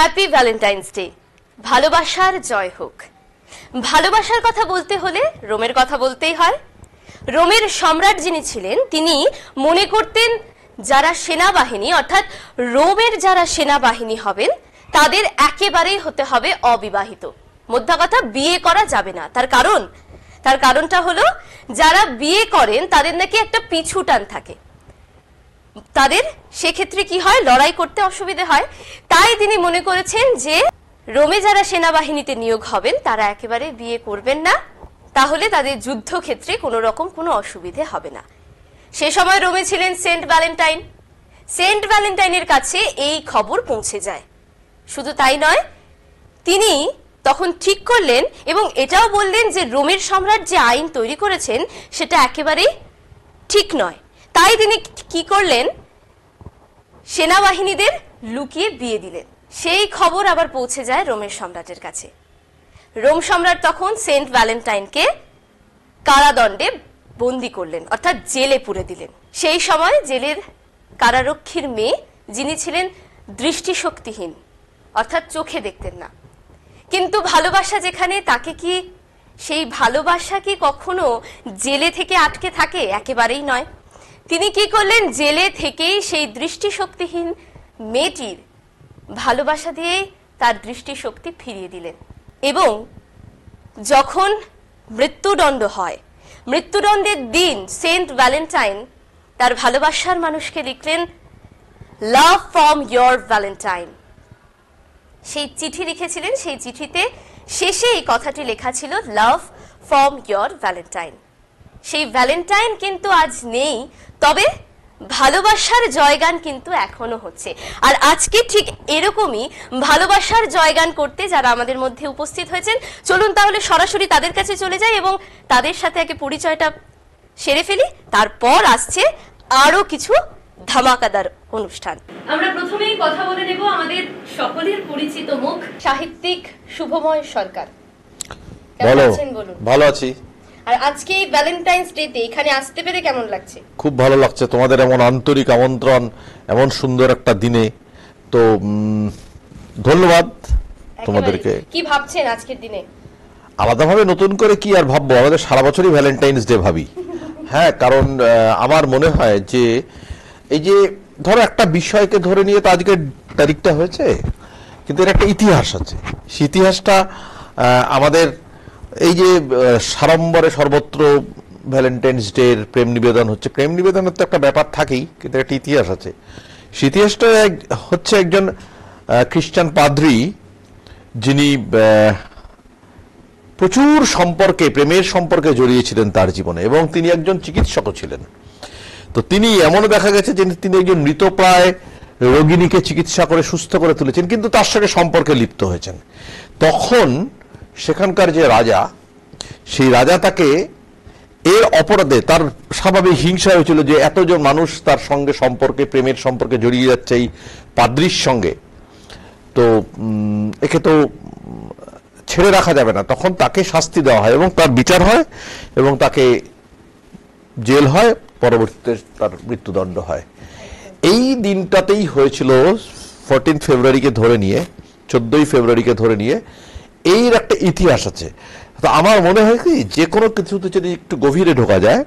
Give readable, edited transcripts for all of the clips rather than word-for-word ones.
Happy Valentine's day. ভালোবাসার জয় হোক। ভালোবাসার কথা বলতে হলে রোমের কথা বলতেই হয়। রোমের সম্রাট যিনি ছিলেন তিনি মনে করতেন যারা সেনাবাহিনী অর্থাৎ রোমের যারা সেনাবাহিনী হবেন তাদের একেবারেই হতে হবে অবিবাহিত। মোদ্দা কথা বিয়ে করা যাবে না। তার কারণটা হলো যারা বিয়ে করেন তাদের নাকি একটা পিছু টান থাকে, তাদের সেক্ষেত্রে কি হয়, লড়াই করতে অসুবিধা হয়। তাই তিনি মনে করেছেন যে রোমে যারা সেনাবাহিনীতে নিয়োগ হবেন তারা একেবারে বিয়ে করবেন না, তাহলে তাদের যুদ্ধক্ষেত্রে কোনো রকম কোনো অসুবিধে হবে না। সে সময় রোমে ছিলেন সেন্ট ভ্যালেন্টাইন। সেন্ট ভ্যালেন্টাইনের কাছে এই খবর পৌঁছে যায়। শুধু তাই নয়, তিনি তখন ঠিক করলেন এবং এটাও বললেন যে রোমের সম্রাট যে আইন তৈরি করেছেন সেটা একেবারেই ঠিক নয়। তাই তিনি কি করলেন, সেনাবাহিনীদের লুকিয়ে বিয়ে দিলেন। সেই খবর আবার পৌঁছে যায় রোমের সম্রাটের কাছে। রোম সম্রাট তখন সেন্ট ভ্যালেন্টাইনকে কারাদণ্ডে বন্দী করলেন, অর্থাৎ জেলে পুরে দিলেন। সেই সময় জেলের কারারক্ষীর মেয়ে যিনি ছিলেন দৃষ্টিশক্তিহীন, অর্থাৎ চোখে দেখতেন না। কিন্তু ভালোবাসা যেখানে, তাকে কি সেই ভালোবাসা কি কখনো জেলে থেকে আটকে থাকে? একেবারেই নয়। তিনি কি করলেন, জেলে থেকেই সেই দৃষ্টিশক্তিহীন মেয়েটির ভালোবাসা দিয়ে তার দৃষ্টিশক্তি ফিরিয়ে দিলেন। এবং যখন মৃত্যুদণ্ড হয়, মৃত্যুদণ্ডের দিন সেন্ট ভ্যালেন্টাইন তার ভালোবাসার মানুষকে লিখলেন, লাভ ফ্রম ইয়োর ভ্যালেন্টাইন। সেই চিঠি লিখেছিলেন, সেই চিঠিতে শেষে এই কথাটি লেখা ছিল, লাভ ফ্রম ইয়োর ভ্যালেন্টাইন। সেই ভ্যালেন্টাইন কিন্তু আজ নেই, তবে ভালোবাসার জয়গান কিন্তু এখনো হচ্ছে। আর আজকে ঠিক এরকমই ভালোবাসার জয়গান করতে যারা আমাদের মধ্যে উপস্থিত হয়েছেন, চলুন তাহলে সরাসরি তাদের কাছে চলে যাই এবং তাদের সাথে আগে পরিচয়টা সেরে ফেলি। তারপর আসছে আরো কিছু ধামাকাদার অনুষ্ঠান। আমরা প্রথমেই কথা বলে নেব আমাদের সকলের পরিচিত মুখ, সাহিত্যিক শুভময় সরকার। কেমন আছেন বলুন? ভালো আছি। আর আজকে ভ্যালেন্টাইন্স ডেতে এখানে আসতে পেরে কেমন লাগছে? খুব ভালো লাগছে, তোমাদের এমন আন্তরিক আমন্ত্রণ এমন সুন্দর একটা দিনে, তো ধন্যবাদ তোমাদেরকে। কি ভাবছেন আজকের দিনে? আলাদাভাবে নতুন করে কি আর ভাববো, আমাদের সারা বছরই ভ্যালেন্টাইন্স ডে ভাবি। হ্যাঁ, কারণ আমার মনে হয় যে এই যে ধরো একটা বিষয়কে ধরে নিয়ে তো আজকের তারিখটা হয়েছে, কিন্তু এর একটা ইতিহাস আছে। সেই ইতিহাসটা আমাদের এই যে সাড়ম্বরে সর্বত্র ভ্যালেন্টাইন্স ডে প্রেম নিবেদন হচ্ছে, প্রেম নিবেদনের তো একটা ব্যাপার থাকেই, কিন্তু একটা ইতিহাস আছে। সেই ইতিহাসটা হচ্ছে একজন খ্রিস্টান পাদ্রী, যিনি প্রচুর সম্পর্কে, প্রেমের সম্পর্কে জড়িয়েছিলেন তার জীবনে, এবং তিনি একজন চিকিৎসকও ছিলেন। তো তিনি এমনও দেখা গেছে যে তিনি একজন মৃতপ্রায় রোগিণীকে চিকিৎসা করে সুস্থ করে তুলেছেন, কিন্তু তার সঙ্গে সম্পর্কে লিপ্ত হয়েছেন। তখন সেখানকার যে রাজা, সেই রাজা তাকে এর অপরাধে, তার স্বাভাবিক হিংসা হয়েছিল যে এতজন মানুষ তার সঙ্গে সম্পর্কে, প্রেমের সম্পর্কে জড়িয়ে যাচ্ছে এই পাদ্রীর সঙ্গে, তো একে তো ছেড়ে রাখা যাবে না। তখন তাকে শাস্তি দেওয়া হয় এবং তার বিচার হয় এবং তাকে জেল হয়, পরবর্তীতে তার মৃত্যুদণ্ড হয়। এই দিনটাতেই হয়েছিল 14 ফেব্রুয়ারিকে ধরে নিয়ে, 14ই ফেব্রুয়ারিকে ধরে নিয়ে এর একটা ইতিহাস আছে। তো আমার মনে হয় কি, যে কোনো কিছুতে যদি একটু গভীরে ঢোকা যায়,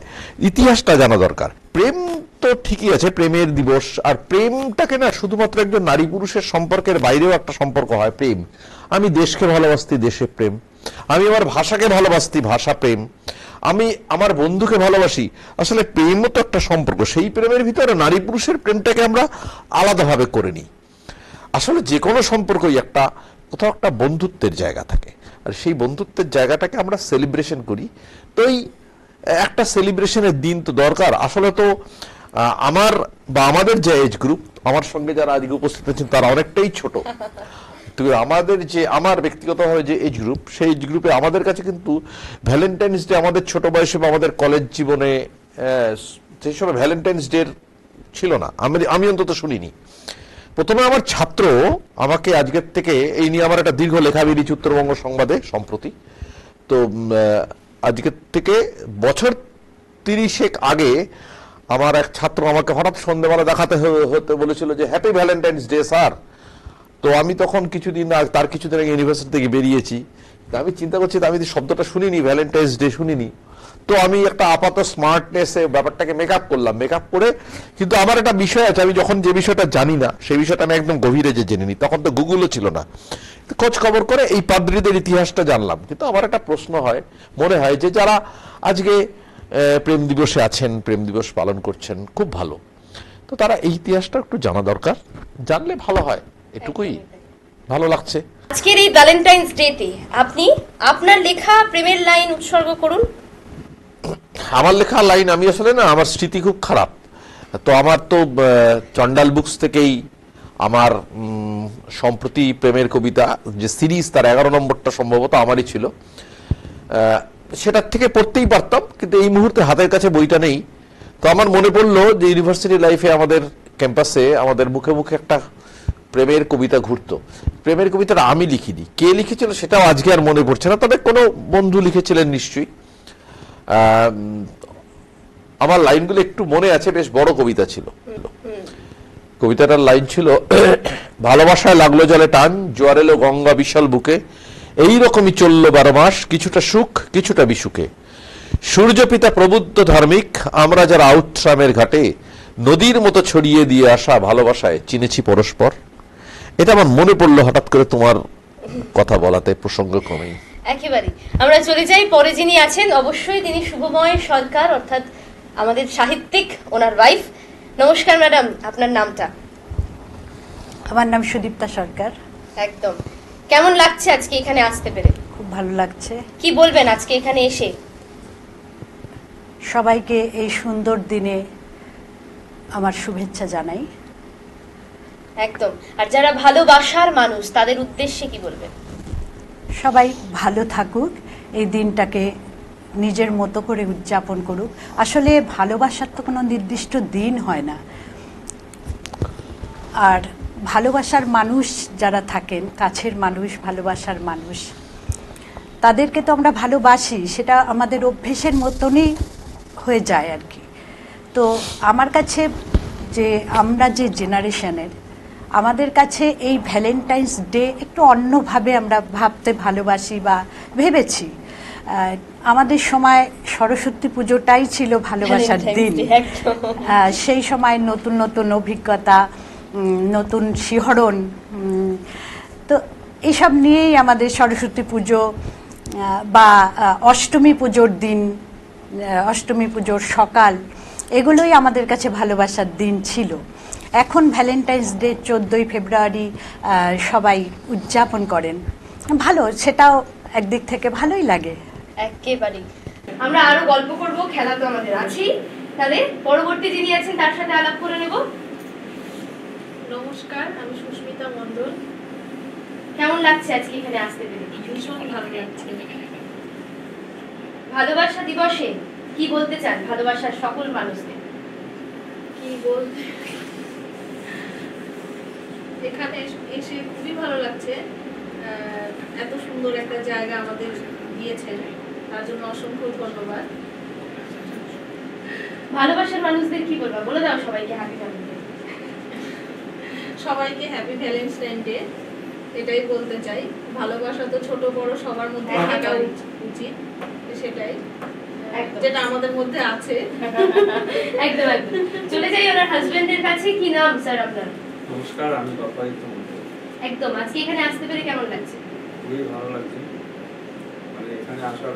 ইতিহাসটা জানা দরকার। প্রেম তো ঠিকই আছে, প্রেমের দিবস, আর প্রেমটাকে না শুধুমাত্র একজন নারী পুরুষের সম্পর্কের বাইরেও একটা সম্পর্ক হয় প্রেম। আমি দেশকে ভালোবাসতি, দেশে প্রেম। আমি আমার ভাষাকে ভালোবাসতি, ভাষা প্রেম। আমি আমার বন্ধুকে ভালোবাসি, আসলে প্রেমও তো একটা সম্পর্ক। সেই প্রেমের ভিতরে নারী পুরুষের প্রেমটাকে আমরা আলাদাভাবে করে নিই। আসলে যে কোনো সম্পর্কই একটা কোথাও একটা বন্ধুত্বের জায়গা থাকে, আর সেই বন্ধুত্বের জায়গাটাকে আমরা সেলিব্রেশন করি। তো এই একটা সেলিব্রেশনের দিন তো দরকার। আসলে তো আমার বা আমাদের যে এজ গ্রুপ, আমার সঙ্গে যারা আজকে উপস্থিত আছেন তারা অনেকটাই ছোট। তো আমাদের যে, আমার ব্যক্তিগতভাবে যে এজ গ্রুপ, সেই এজ গ্রুপে আমাদের কাছে কিন্তু ভ্যালেন্টাইন্স ডে আমাদের ছোট বয়সে বা আমাদের কলেজ জীবনে সেই সময় ভ্যালেন্টাইন্স ডে ছিল না, আমি অন্তত শুনিনি। প্রথমে আমার ছাত্র আমাকে আজকের থেকে এই নিয়ে আমার একটা দীর্ঘ লেখা বেরিয়েছে উত্তরবঙ্গ সংবাদে সম্প্রতি। তো আজকের থেকে বছর 30 আগে আমার এক ছাত্র আমাকে হঠাৎ সন্ধ্যেবেলা দেখাতে হতে বলেছিল যে হ্যাপি ভ্যালেন্টাইন্স ডে স্যার। তো তো আমি তখন তার কিছুদিন আগে ইউনিভার্সিটি থেকে বেরিয়েছি। আমি চিন্তা করছি, আমি শব্দটা শুনিনি, ভ্যালেন্টাইন্স ডে শুনিনি। তো আমি একটা আপাত স্মার্টনেসে ব্যাপারটাকে মেকআপ করলাম, মেকআপ করে। কিন্তু আমার একটা বিষয় আছে, আমি যখন যে বিষয়টা জানি না সেই বিষয়টা আমি একদম গভীরে জেনে নিই। তখন তো গুগলও ছিল না, খোঁজ খবর করে এই পাদ্রীদের ইতিহাসটা জানলাম। কিন্তু আমার একটা প্রশ্ন মনে হয় যে যারা আজকে প্রেম দিবসে আছেন, প্রেম দিবস পালন করছেন, খুব ভালো। তো তারা এই ইতিহাসটা একটু জানা দরকার, জানলে ভালো হয়, এটুকুই ভালো লাগছে। আজকের এই ভ্যালেন্টাইন্স ডেতে আপনি আপনার লেখা প্রেমের লাইন উৎসর্গ করুন। আমার লেখা লাইন, আমি আসলে না, আমার স্মৃতি খুব খারাপ। তো আমার তো চন্ডাল বুকস থেকেই আমার সম্প্রতি প্রেমের কবিতা যে সিরিজ, তার 11 নম্বরটা সম্ভবত আমারই ছিল। সেটার থেকে পড়তেই পারতাম, কিন্তু এই মুহূর্তে হাতের কাছে বইটা নেই। তো আমার মনে পড়লো যে ইউনিভার্সিটি লাইফে আমাদের ক্যাম্পাসে আমাদের মুখে মুখে একটা প্রেমের কবিতা ঘুরতো। প্রেমের কবিতাটা আমি লিখিনি, কে লিখেছিল সেটাও আজকে আর মনে পড়ছে না, তবে কোনো বন্ধু লিখেছিলেন নিশ্চয়ই। আমার লাইনগুলো একটু মনে আছে, বেশ বড় কবিতা ছিল। কবিতাটার লাইন ছিল, ভালোবাসায় লাগলো জলে টান, জোয়ার এলো গঙ্গা বিশাল বুকে, এইরকমই চললো 12 মাস, কিছুটা সুখ কিছুটা বিসুখে। সূর্য পিতা প্রবুদ্ধ ধার্মিক, আমরা যারা আউট্রামের ঘাটে, নদীর মতো ছড়িয়ে দিয়ে আসা ভালোবাসায় চিনেছি পরস্পর। এটা আমার মনে পড়লো হঠাৎ করে তোমার কথা বলাতে, প্রসঙ্গক্রমেই। একেবারে আমরা চলে যাই পরে যিনি আছেন, অবশ্যই তিনি শুভময় সরকার, অর্থাৎ আমাদের সাহিত্যিক, ওনার ওয়াইফ। নমস্কার ম্যাডাম, আপনার নামটা? আমার নাম সুদীপ্তা সরকার। একদম। কেমন লাগছে আজকে এখানে আসতে পেরে? খুব ভালো লাগছে। কি বলবেন আজকে এখানে এসে? সবাইকে এই সুন্দর দিনে আমার শুভেচ্ছা জানাই। একদম। আর যারা ভালোবাসার মানুষ, তাদের উদ্দেশ্যে কি বলবেন? সবাই ভালো থাকুক, এই দিনটাকে নিজের মতো করে উদযাপন করুক। আসলে ভালোবাসার তো কোনো নির্দিষ্ট দিন হয় না। আর ভালোবাসার মানুষ যারা থাকেন, কাছের মানুষ, ভালোবাসার মানুষ, তাদেরকে তো আমরা ভালোবাসি, সেটা আমাদের অভ্যেসের মতনই হয়ে যায় আর কি। তো আমার কাছে, যে আমরা যে জেনারেশনের, আমাদের কাছে এই ভ্যালেন্টাইন্স ডে একটু অন্যভাবে আমরা ভাবতে ভালোবাসি বা ভেবেছি। আমাদের সময় সরস্বতী পুজোটাই ছিল ভালোবাসার দিন। সেই সময় নতুন নতুন অভিজ্ঞতা, নতুন শিহরণ, তো এইসব নিয়েই আমাদের সরস্বতী পুজো বা অষ্টমী পুজোর দিন, অষ্টমী পুজোর সকাল, এগুলোই আমাদের কাছে ভালোবাসার দিন ছিল। এখন ভ্যালেন্টাইন্স ডে 14ই ফেব্রুয়ারি সবাই উদযাপন করেন, ভালো, সেটাও একদিক থেকে ভালোই লাগে। একেবারে। আমরা আরো গল্প করব, খেলা তো আমাদের আছেই। তাহলে পরবর্তী যিনি আছেন তার সাথে আলাপ করে নেব। নমস্কার, আমি সুস্মিতা মণ্ডল। কেমন লাগছে আজকে এখানে আসতে পেরে? ভীষণ ভালো লাগছে। ভালোবাসা দিবসে কি বলতে চান ভালোবাসার সকল মানুষদের? কি বলতে, এখানে এসে খুবই ভালো লাগছে। এত সুন্দর একটা জায়গা আমাদের দিয়েছেন, তার জন্য অসংখ্য ধন্যবাদ। ভালোবাসার মানুষদের কি বলবা, বলে দাও সবাইকে হ্যাপি ভ্যালেন্টাইন। সবাইকে হ্যাপি ভ্যালেন্টাইন ডে, এটাই বলতে চাই। ভালোবাসা তো ছোট বড় সবার মধ্যে থাকা উচিত, সেটাই যেটা আমাদের মধ্যে আছে। একদম একদম। চলে যাই ওনার হাজবেন্ডের কাছে। কি নাম স্যার আপনার? নমস্কার, আমি তপাদিত্য মণ্ডল। একদম। আজকে এখানে আসতে পেরে কেমন লাগছে? খুবই ভালো লাগছে, মানে এখানে আসার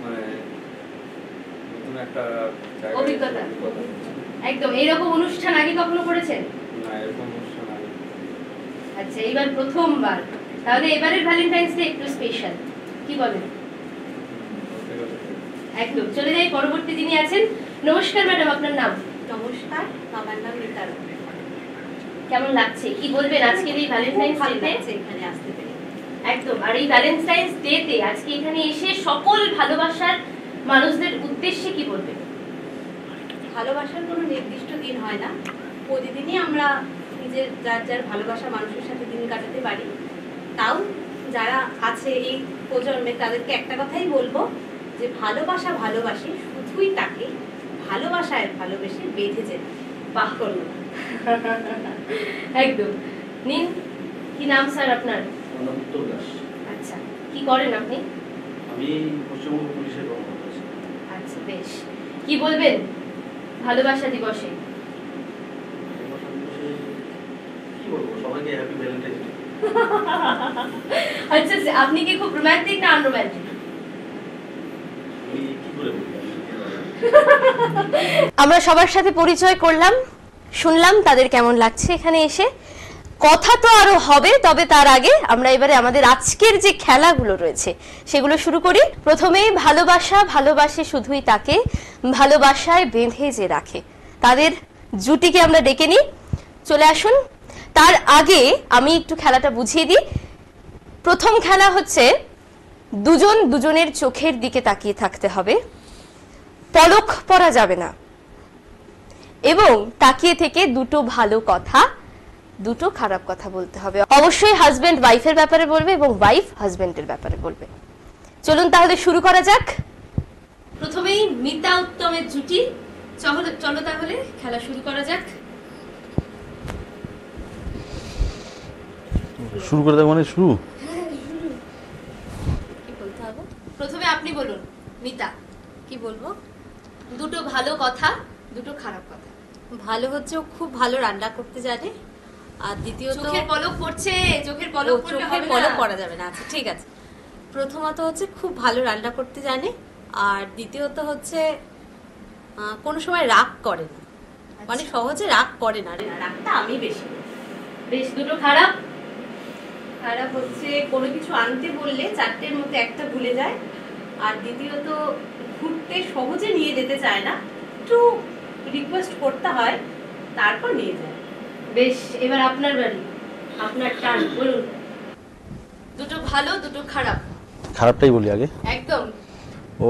মানে নতুন একটা অভিজ্ঞতা। একদম। এইরকম অনুষ্ঠান আগে কখনো করেছেন? না, এরকম অনুষ্ঠান আগে। আচ্ছা, এইবার প্রথমবার। তাহলে এবারের ভ্যালেন্টাইন্স ডে একটু স্পেশাল, কি বলেন? একদম। চলে যাই পরবর্তী যিনি আছেন। নমস্কার ম্যাডাম, আপনার নাম? নমস্কার, আমার নাম নিতার। কেমন লাগছে, কি বলবেন আজকের এই ভ্যালেন্টাইন্স ডেতে এখানে আসতে পেরে? একদম। আর এই ভ্যালেন্টাইন্স ডেতে আজকে এখানে এসে সকল ভালোবাসার মানুষদের উদ্দেশ্যে কি বলবেন? ভালোবাসার কোনো নির্দিষ্ট দিন হয় না, প্রতিদিনই আমরা নিজের যার যার ভালোবাসা মানুষের সাথে দিন কাটাতে পারি। তাও যারা আছে এই প্রজন্মে, তাদেরকে একটা কথাই বলবো যে ভালোবাসা ভালোবাসি, শুধুই তাকে ভালোবাসায় ভালোবেসে বেঁধে যেতে। বাহ, করুন। একদম। নিন, কি নাম স্যার আপনার? উত্তর দাস। আচ্ছা, কি করেন আপনি? আমি পশ্চিমবঙ্গ পুলিশের কর্মকর্তা আছি। আচ্ছা, বেশ। কি বলবেন ভালোবাসা দিবসে? কি বলবো, সবাইকে হ্যাপি ভ্যালেন্টাইন্স ডে। আচ্ছা, আপনি কি খুব রোমান্টিক না আনরোমান্টিক? আমি কি করে বলবো? আমরা সবার সাথে পরিচয় করলাম, শুনলাম তাদের কেমন লাগছে এখানে এসে। কথা তো আরো হবে, তবে তার আগে আমরা এবারে আমাদের আজকের যে খেলাগুলো রয়েছে সেগুলো শুরু করি। প্রথমেই ভালোবাসা ভালোবাসে শুধুই তাকে, ভালোবাসায় বেঁধে যে রাখে, তাদের জুটিকে আমরা ডেকে নিই। চলে আসুন। তার আগে আমি একটু খেলাটা বুঝিয়ে দিই। প্রথম খেলা হচ্ছে দুজন দুজনের চোখের দিকে তাকিয়ে থাকতে হবে, পলক পরা যাবে না, এবং তাকিয়ে থেকে দুটো ভালো কথা দুটো খারাপ কথা বলতে হবে। অবশ্যই হাজবেন্ড ওয়াইফের ব্যাপারে বলবে এবং ওয়াইফ হাজবেন্ডের ব্যাপারে বলবে। চলুন তাহলে শুরু করা যাক। প্রথমেই মিতা উত্তমের জুটি, চলো তাহলে খেলা শুরু করা যাক। শুরু করে দেবো মানে শুরু? কি বলতে হবে? প্রথমে আপনি বলুন মিতা, কি বলবো? দুটো ভালো কথা দুটো খারাপ কথা। ভালো হচ্ছে ও খুব ভালো রান্না করতে জানে, আর দ্বিতীয়ত চোখের পলক পড়ছে, চোখের পলক পড়লে চোখের হবে পলক না। পড়া যাবে না। আচ্ছা ঠিক আছে, প্রথমত হচ্ছে খুব ভালো রান্না করতে জানে, আর দ্বিতীয়ত হচ্ছে কোনো সময় রাগ করে না, মানে সহজে রাগ করে না। রাগটা আমি বেশি করি। বেশ, দুটো খারাপ? খারাপ হচ্ছে কোনো কিছু আনতে বললে চারটের মধ্যে একটা ভুলে যায়, আর দ্বিতীয়ত ঘুরতে সহজে নিয়ে যেতে চায় না, একটু রিকোয়েস্ট করতে হয় তারপর নিয়ে যায়। বেশ, এবার আপনার বাড়ি, আপনার টান, বলুন দুটো ভালো দুটো খারাপ। খারাপটাই বলি আগে। একদম। ও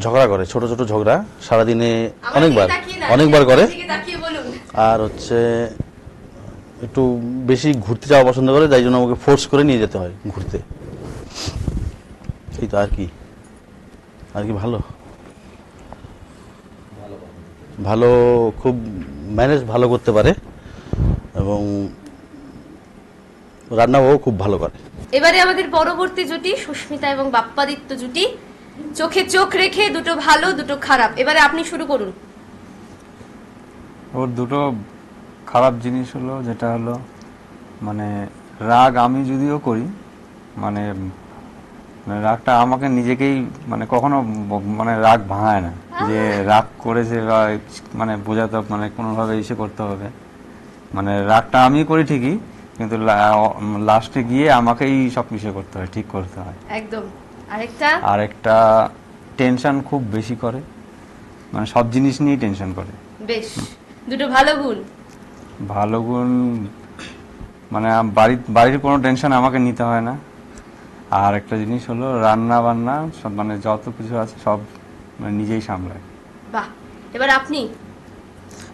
ঝগড়া করে, ছোট ছোট ঝগড়া সারাদিনে আমার দিকে অনেকবার তাকিয়ে না, অনেকবার করে। আমার দিকে তাকিয়ে বলুন। আর হচ্ছে একটু বেশি ঘুরতে যাওয়া পছন্দ করে, তাই জন্য আমাকে ফোর্স করে নিয়ে যেতে হয় ঘুরতে। এই তো, আর কি ভালো ভালো খুব ম্যানেজ ভালো করতে পারে, এবং রান্নাও খুব ভালো করে। এবারে আমাদের পরবর্তী জুটি সুস্মিতা এবং বাপ্পাদিত্য জুটি, চোখে চোখ রেখে দুটো ভালো দুটো খারাপ। এবারে আপনি শুরু করুন। ওর দুটো খারাপ জিনিস হলো, যেটা হলো মানে রাগ আমি যদিও করি, মানে রাগটা আমাকে নিজেকেই মানে কখনো মানে রাগ ভাঙায় না, যে রাগ করেছে বা মানে বোঝাতে মানে কোনোভাবে এসে করতে হবে, মানে রাগটা আমি করি ঠিকই, কিন্তু লাস্টে গিয়ে আমাকেই সব কিছু করতে হয়, ঠিক করতে হয়। একদম। আরেকটা টেনশন খুব বেশি করে, মানে সব জিনিস নিয়েই টেনশন করে। বেশ, দুটো ভালো গুণ। ভালো গুণ মানে বাড়ির কোনো টেনশন আমাকে নিতে হয় না। আর একটা জিনিস হলো রান্না বান্না সব মানে যত কিছু আছে সব মানে নিজেই সামলায়। বাহ, এবার আপনি।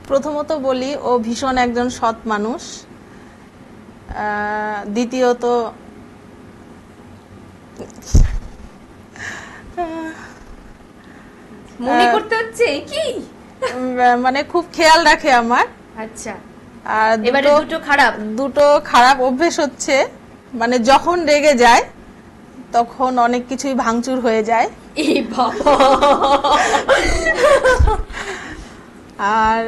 প্রথমত বলি ও ভীষণ একজন সৎ মানুষ, দ্বিতীয়ত মনে করতে হচ্ছে কি, মানে খুব খেয়াল রাখে আমার। আচ্ছা, আর এবারে দুটো খারাপ অভ্যেস হচ্ছে, মানে যখন রেগে যায় তখন অনেক কিছুই ভাঙচুর হয়ে যায়। এই বাবা। আর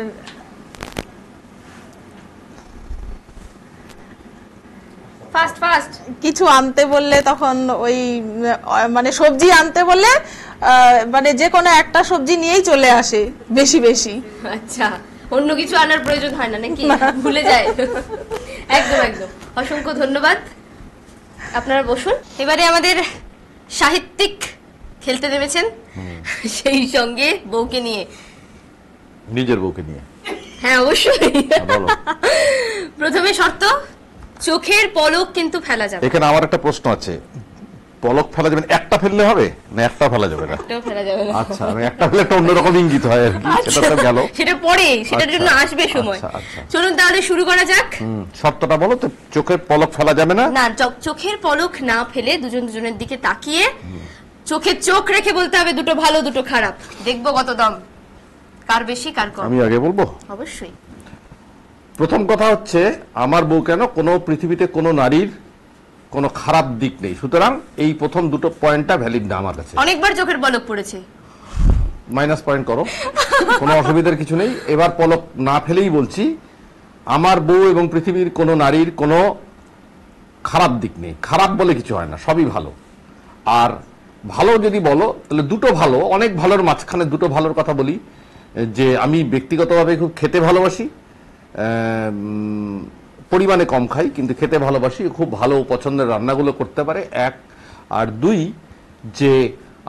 ফাস্ট কিছু আনতে বললে তখন ওই মানে সবজি আনতে বললে মানে যে কোনো একটা সবজি নিয়েই চলে আসে বেশি বেশি। আচ্ছা, অন্য কিছু আনার প্রয়োজন হয় না নাকি? ভুলে যায়। একদম একদম। অসংখ্য ধন্যবাদ, আপনারা বসুন। এবারে আমাদের সাহিত্যিক খেলতে নেমেছেন, সেই সঙ্গে বউকে নিয়ে। নিজের বউকে নিয়ে? হ্যাঁ অবশ্যই। বলো। প্রথমে শর্ত, চোখের পলক কিন্তু ফেলা যাবে। এখানে আমার একটা প্রশ্ন আছে, পলক ফেলা যাবে একটা ফেললে হবে না একটা ফেলা যাবে না? একটাও ফেলা যাবে না। আচ্ছা, আমি একটা ফেলে একটা অন্যরকম ইঙ্গিত হয় আর কি, সেটা তো গেল। সেটা পরে, সেটার জন্য আসবে সময়। আচ্ছা। চলুন তাহলে শুরু করা যাক। শর্তটা বলো তো। চোখের পলক ফেলা যাবে না? না, চোখের পলক না ফেলে দুজন দুজনের দিকে তাকিয়ে চোখে চোখ রেখে বলতে হবে দুটো ভালো দুটো খারাপ। দেখবো কত দম, কার বেশি কার কম। আমি আগে বলবো? অবশ্যই। প্রথম কথা হচ্ছে আমার বউ কেন, কোনো পৃথিবীতে কোনো নারীর কোনো খারাপ দিক নেই, সুতরাং এই প্রথম দুটো পয়েন্টটা ভ্যালিড না আমার কাছে। অনেকবার চোখের পলক পড়েছে, মাইনাস পয়েন্ট করো, কোনো অসুবিধার কিছু নেই। এবার পলক না ফেলেই বলছি, আমার বউ এবং পৃথিবীর কোনো নারীর কোনো খারাপ দিক নেই, খারাপ বলে কিছু হয় না, সবই ভালো। আর ভালো যদি বলো তাহলে দুটো ভালো, অনেক ভালোর মাঝখানে দুটো ভালোর কথা বলি, যে আমি ব্যক্তিগতভাবে খুব খেতে ভালোবাসি, পরিমাণে কম খাই কিন্তু খেতে ভালোবাসি, খুব ভালো পছন্দের রান্নাগুলো করতে পারে, এক। আর দুই, যে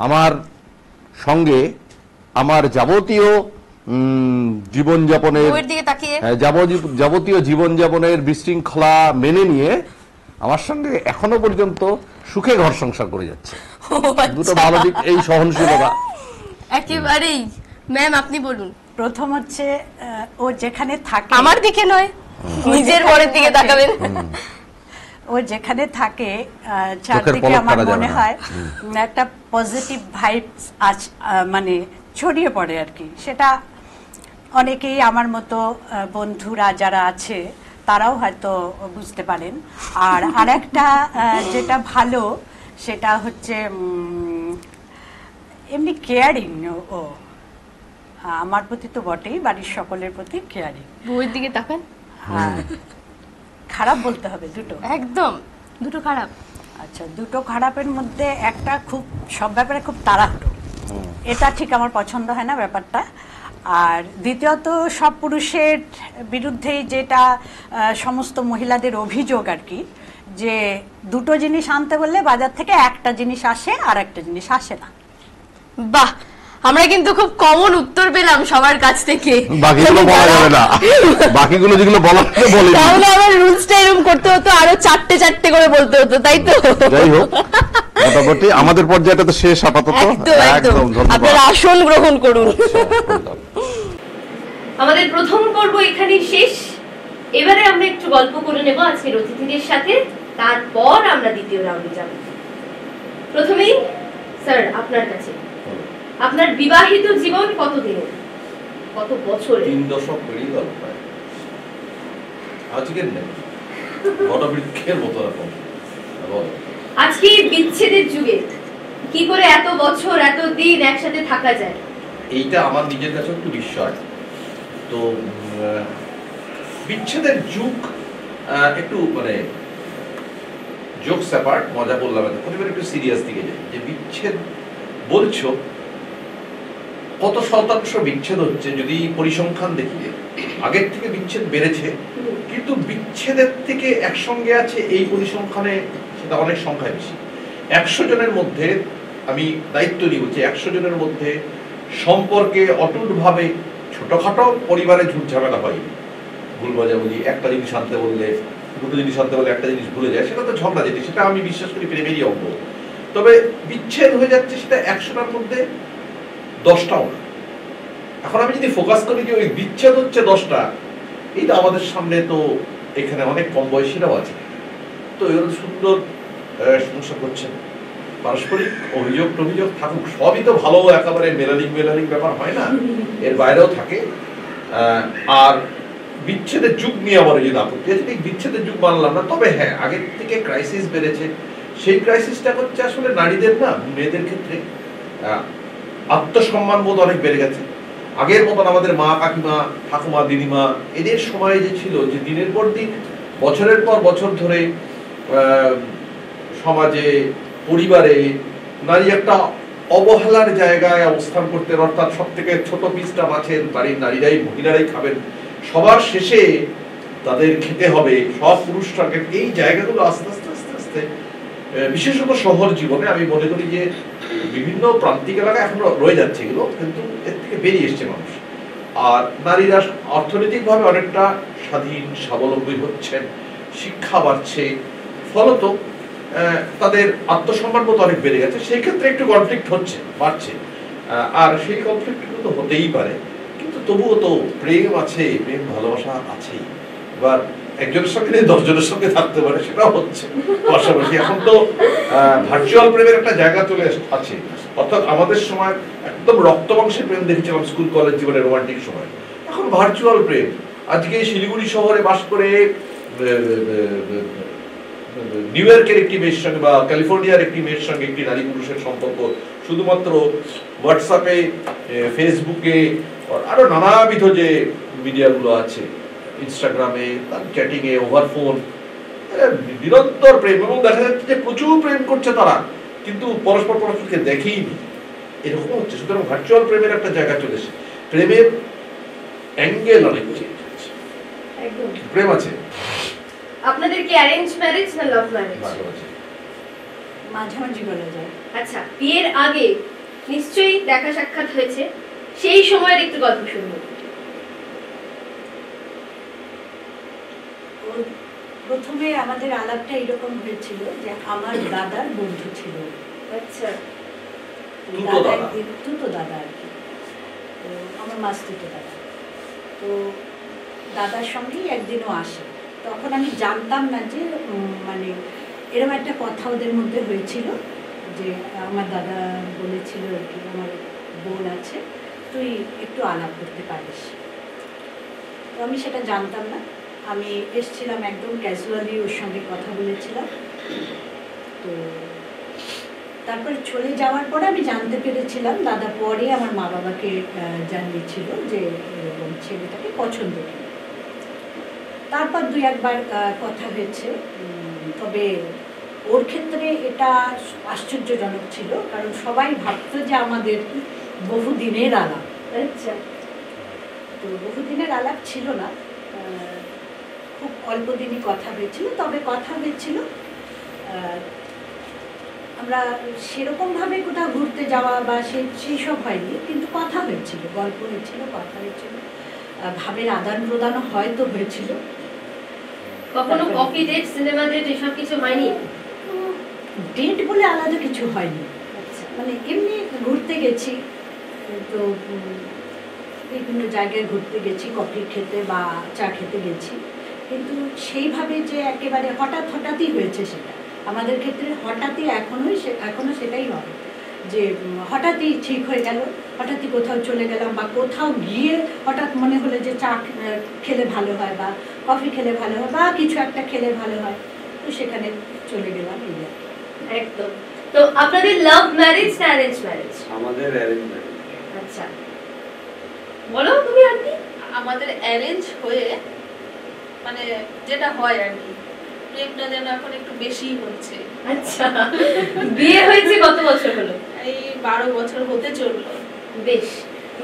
আমার সঙ্গে আমার যাবতীয় জীবনযাপনের বউয়ের দিকে তাকিয়ে যাবতীয় জীবনযাপনের বিশৃঙ্খলা মেনে নিয়ে আমার সঙ্গে এখনো পর্যন্ত সুখে ঘর সংসার করে যাচ্ছে। দুটো ভালো দিক, এই সহনশীলতা একেবারেই। ম্যাম আপনি বলুন। প্রথম হচ্ছে ও যেখানে থাকে, আমার দিকে নয়, নিজের বরের দিকে তাকাবেন। ও যেখানে থাকে চারদিকে আমার মনে হয় একটা পজিটিভ ভাইবস মানে ছড়িয়ে পড়ে আর কি। সেটা অনেকেই আমার মতো বন্ধুরা যারা আছে তারাও হয়তো বুঝতে পারেন। আর আরেকটা যেটা ভালো সেটা হচ্ছে এমনি কেয়ারিং। ও আমার প্রতি তো বটেই, বাড়ির সকলের প্রতি কেয়ারিং। বউয়ের দিকে তাকান। হ্যাঁ, খারাপ বলতে হবে দুটো? একদম দুটো খারাপ। আচ্ছা, দুটো খারাপের মধ্যে একটা খুব সব ব্যাপারে খুব তাড়াহুড়ো, এটা ঠিক আমার পছন্দ হয় না ব্যাপারটা। আর দ্বিতীয়ত সব পুরুষের বিরুদ্ধেই যেটা সমস্ত মহিলাদের অভিযোগ আর কি, যে দুটো জিনিস আনতে বললে বাজার থেকে একটা জিনিস আসে আর একটা জিনিস আসে না। বাহ, আমরা কিন্তু খুব কমন উত্তর পেলাম সবার কাছ থেকে। বাকিগুলো বলা যাবে না, বাকিগুলো যেগুলো বলা বলি, তাহলে আমার রুলসটা এরকম করতে হতো, আরো চারটে চারটে করে বলতে হতো, তাই তো? যাই হোক, মোটামুটি আমাদের পর্যায়টা তো শেষ আপাতত। একদম, আপনারা আসন গ্রহণ করুন। আমাদের প্রথম পর্ব এখানেই শেষ। এবারে আমরা একটু গল্প করে নেব আজকের অতিথিদের সাথে, তারপর আমরা দ্বিতীয় রাউন্ডে যাব। প্রথমেই স্যার আপনার কাছে, আপনার বিবাহিত জীবন কত দিনের, কত বছরে? 3 দশক পেরিয়ে গেল প্রায়। আজকের নেই, বটবৃক্ষের মতো রকম। আজকে বিচ্ছেদের যুগে কি করে এত বছর এত দিন একসাথে থাকা যায়? এইটা আমার নিজের কাছে একটু বিস্ময়। তো বিচ্ছেদের যুগ একটু মানে জোকস অ্যাপার্ট, মজা বললাম, এবার একটু সিরিয়াস দিকে যাই। যে বিচ্ছেদ বলছো, কত শতাংশ বিচ্ছেদ হচ্ছে যদি পরিসংখ্যান দেখি, আগের থেকে বিচ্ছেদ বেড়েছে, কিন্তু বিচ্ছেদের থেকে একসঙ্গে আছে এই পরিসংখ্যানে সেটা অনেক সংখ্যায় বেশি। 100 জনের মধ্যে, আমি দায়িত্ব নিয়ে বলছি, 100 জনের মধ্যে সম্পর্কে অটুটভাবে ছোটখাটো পরিবারে ঝুট ঝামেলা হয়, ভুল বোঝাবুঝি, একটা জিনিস আনতে বললে দুটো জিনিস আনতে বললে একটা জিনিস ভুলে যায়, সেটা তো ঝগড়া যেটি, সেটা আমি বিশ্বাস করি প্রেমেরই অঙ্গ। তবে বিচ্ছেদ হয়ে যাচ্ছে সেটা 100টার মধ্যে 10টাও না। এখন আমি যদি ফোকাস করি যে ওই বিচ্ছেদ হচ্ছে 10টা, এইটা আমাদের সামনে তো এখানে অনেক কম বয়সীরাও আছে, তো এরকম সুন্দর সংসার করছেন, পারস্পরিক অভিযোগ টভিযোগ থাকুক, সবই তো ভালো, একেবারে মেলালিক ব্যাপার হয় না, এর বাইরেও থাকে। আর বিচ্ছেদের যুগ নিয়ে আমার যদি আপত্তি আছে, এই বিচ্ছেদের যুগ মানলাম না। তবে হ্যাঁ, আগের থেকে ক্রাইসিস বেড়েছে। সেই ক্রাইসিসটা হচ্ছে আসলে নারীদের না, মেয়েদের ক্ষেত্রে আত্মসম্মান বোধ অনেক বেড়ে গেছে। আগের মতন আমাদের মা কাকিমা ঠাকুমা দিদিমা এদের সময় যে ছিল, যে দিনের পর দিন বছরের পর বছর ধরে সমাজে পরিবারে নারী একটা অবহেলার জায়গায় অবস্থান করতেন, অর্থাৎ সব থেকে ছোট পিসটা মাছের বাড়ির নারীরাই, মহিলারাই খাবেন, সবার শেষে তাদের খেতে হবে, সব পুরুষটাকে, এই জায়গাগুলো আস্তে আস্তে আস্তে আস্তে বিশেষত শহর জীবনে আমি মনে করি যে বিভিন্ন প্রান্তিক এলাকায় এখনো রয়ে যাচ্ছে এগুলো, কিন্তু এর থেকে বেরিয়ে এসছে মানুষ। আর নারীরা অর্থনৈতিকভাবে অনেকটা স্বাধীন স্বাবলম্বী হচ্ছেন, শিক্ষা বাড়ছে, ফলত তাদের আত্মসম্মান বোধ অনেক বেড়ে গেছে। সেই ক্ষেত্রে একটু কনফ্লিক্ট হচ্ছে, বাড়ছে, আর সেই কনফ্লিক্ট তো হতেই পারে, কিন্তু তবুও তো প্রেম আছে, প্রেম ভালোবাসা আছেই। এবার একজনের সঙ্গে 10 জনের সঙ্গে থাকতে পারে, সেটাও হচ্ছে পাশাপাশি। এখন তো ভার্চুয়াল প্রেমের একটা জায়গা চলে আছে, অর্থাৎ আমাদের সময় একদম রক্তবংশের প্রেম দেখেছিলাম স্কুল কলেজ জীবনের রোমান্টিক সময়, এখন ভার্চুয়াল প্রেম, আজকে শিলিগুড়ি শহরে বাস করে নিউ ইয়র্কের একটি মেয়ের সঙ্গে বা ক্যালিফোর্নিয়ার একটি মেয়ের সঙ্গে একটি নারী পুরুষের সম্পর্ক শুধুমাত্র হোয়াটসঅ্যাপে, ফেসবুকে, আরো নানাবিধ যে মিডিয়াগুলো আছে, ইনস্টাগ্রামে, চ্যাটিংয়ে, ওভার ফোন, নিরন্তর প্রেম, এবং দেখা যাচ্ছে যে প্রচুর প্রেম করছে তারা, কিন্তু পরস্পরকে দেখেইনি, এরকম হচ্ছে। সুতরাং ভার্চুয়াল প্রেমের একটা জায়গা চলে এসেছে, প্রেমের অ্যাঙ্গেল অনেক চেঞ্জ হচ্ছে। একদম। প্রেম আছে। আপনাদের কি অ্যারেঞ্জ ম্যারেজ না লাভ ম্যারেজ? মাঝামাঝি বলা যায়। আচ্ছা, বিয়ের আগে নিশ্চয়ই দেখা সাক্ষাৎ হয়েছে, সেই সময়ের একটু গল্প শুনবো। প্রথমে আমাদের আলাপটা এরকম হয়েছিল যে আমার দাদার বন্ধু ছিল। আচ্ছা, তুতো দাদা আর কি, তো আমার মাস্তুতো দাদা। তো দাদার সঙ্গেই একদিনও আসে। তখন আমি জানতাম না যে মানে এরকম একটা কথা ওদের মধ্যে হয়েছিল, যে আমার দাদা বলেছিল আর কি, আমার বোন আছে, তুই একটু আলাপ করতে পারিস। তো আমি সেটা জানতাম না, আমি এসছিলাম একদম ক্যাজুয়ালি, ওর সঙ্গে কথা বলেছিলাম। তো তারপরে চলে যাওয়ার পরে আমি জানতে পেরেছিলাম, দাদা পরে আমার মা বাবাকে জানিয়েছিল যে এরকম ছেলেটাকে পছন্দ করে। তারপর দুই একবার কথা হয়েছে, তবে ওর ক্ষেত্রে এটা আশ্চর্যজনক ছিল, কারণ সবাই ভাবতো যে আমাদের বহুদিনের আলাপ। আচ্ছা, তো বহুদিনের আলাপ ছিল না, খুব অল্প দিনই কথা হয়েছিল। তবে কথা হয়েছিল, আমরা সেরকমভাবে কোথাও ঘুরতে যাওয়া বা সেই সব হয়নি, কিন্তু কথা হয়েছিল, গল্প হয়েছিল, কথা হয়েছিল, ভাবের আদান প্রদানও হয়তো হয়েছিল। কখনো কফি ডেট, সিনেমা ডেট এসব কিছু হয়নি? ডেট বলে আলাদা কিছু হয়নি, মানে এমনি ঘুরতে গেছি, তো বিভিন্ন জায়গায় ঘুরতে গেছি, কফি খেতে বা চা খেতে গেছি, কিন্তু সেইভাবে যে একেবারে হঠাৎই হয়েছে সেটা আমাদের ক্ষেত্রে হঠাৎই এখনো সেটাই হবে, যে হঠাৎই ঠিক হয়ে গেল, হঠাৎই কোথাও চলে গেলাম, বা কোথাও গিয়ে হঠাৎ মনে হলো যে চা খেলে ভালো হয় বা কফি খেলে ভালো হয় বা কিছু একটা খেলে ভালো হয়, তো সেখানে চলে গেলাম। এই একদম। তো আপনাদের লাভ ম্যারেজ না অ্যারেঞ্জ ম্যারেজ? আমাদের অ্যারেঞ্জ ম্যারেজ। আচ্ছা, বলো তুমি। আর কি? আমাদের অ্যারেঞ্জ হয়ে মানে যেটা হয় আর কি, প্রেমটা যেন এখন একটু বেশি হচ্ছে। আচ্ছা, বিয়ে হয়েছে কত বছর হলো? এই 12 বছর হতে চললো। বেশ,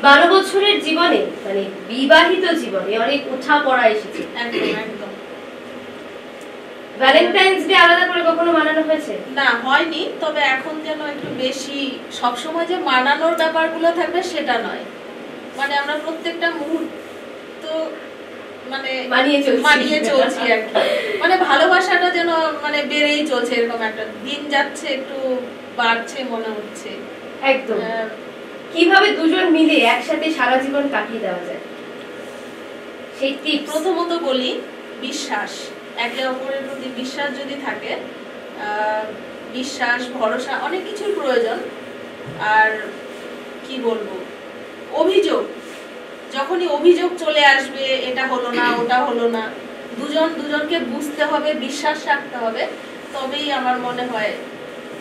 12 বছরের জীবনে, মানে বিবাহিত জীবনে অনেক ওঠা পড়া এসেছে। একদম একদম। ভ্যালেন্টাইন্স ডে আলাদা করে কখনো মানানো হয়েছে? না, হয়নি, তবে এখন যেন একটু বেশি, সবসময় যে মানানোর ব্যাপারগুলো থাকবে সেটা নয়, মানে আমরা প্রত্যেকটা মুহূর্ত মানে মানিয়ে চলছি আর কি, মানে ভালোবাসাটা যেন মানে বেড়েই চলছে, এরকম একটা দিন যাচ্ছে, একটু বাড়ছে মনে হচ্ছে। একদম। কিভাবে দুজন মিলে একসাথে সারা জীবন কাটিয়ে দেওয়া যায় সেই টিপস? প্রথমত বলি, বিশ্বাস, একে অপরের প্রতি বিশ্বাস যদি থাকে, বিশ্বাস, ভরসা, অনেক কিছুর প্রয়োজন। আর কি বলবো, অভিযোগ, যখনই অভিযোগ চলে আসবে, এটা হলো না, ওটা হলো না, দুজনকে বুঝতে হবে, বিশ্বাস রাখতে হবে, তবেই আমার মনে হয়